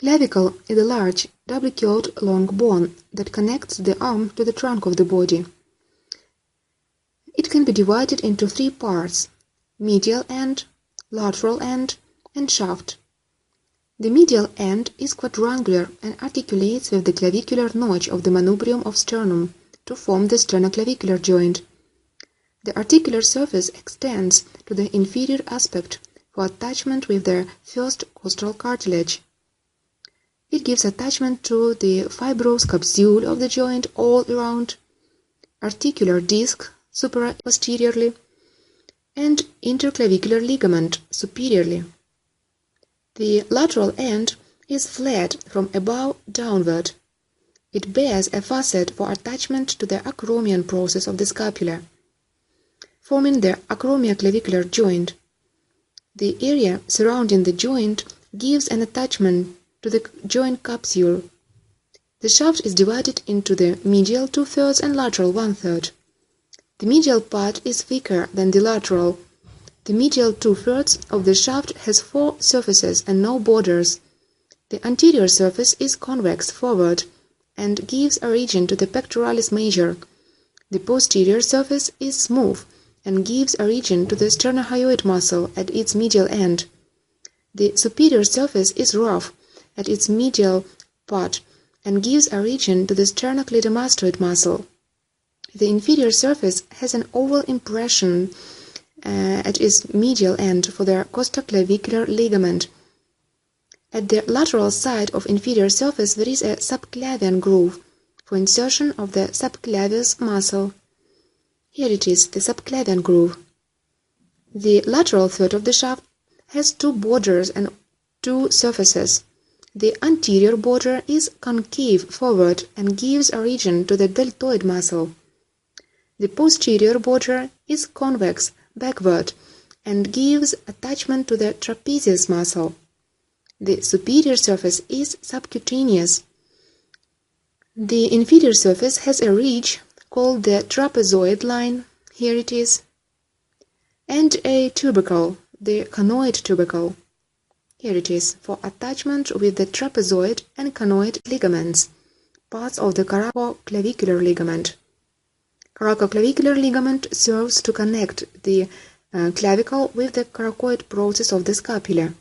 Clavicle is a large, doubly-curved long bone that connects the arm to the trunk of the body. It can be divided into three parts: medial end, lateral end, and shaft. The medial end is quadrangular and articulates with the clavicular notch of the manubrium of sternum to form the sternoclavicular joint. The articular surface extends to the inferior aspect for attachment with the first costal cartilage. It gives attachment to the fibrous capsule of the joint all around, articular disc supra-posteriorly, and interclavicular ligament superiorly. The lateral end is flat from above downward. It bears a facet for attachment to the acromion process of the scapula, forming the acromioclavicular joint. The area surrounding the joint gives an attachment to the joint capsule. The shaft is divided into the medial 2/3 and lateral 1/3. The medial part is thicker than the lateral. The medial 2/3 of the shaft has 4 surfaces and no borders. The anterior surface is convex forward and gives origin to the pectoralis major. The posterior surface is smooth and gives origin to the sternohyoid muscle at its medial end. The superior surface is rough at its medial part and gives origin to the sternocleidomastoid muscle. The inferior surface has an oval impression at its medial end for the costoclavicular ligament. At the lateral side of inferior surface there is a subclavian groove for insertion of the subclavius muscle. Here it is, the subclavian groove. The lateral third of the shaft has 2 borders and 2 surfaces. The anterior border is concave forward and gives origin to the deltoid muscle. The posterior border is convex backward and gives attachment to the trapezius muscle. The superior surface is subcutaneous. The inferior surface has a ridge called the trapezoid line, here it is, and a tubercle, the conoid tubercle. Here it is, for attachment with the trapezoid and conoid ligaments, parts of the coracoclavicular ligament. Coracoclavicular ligament serves to connect the clavicle with the coracoid process of the scapula.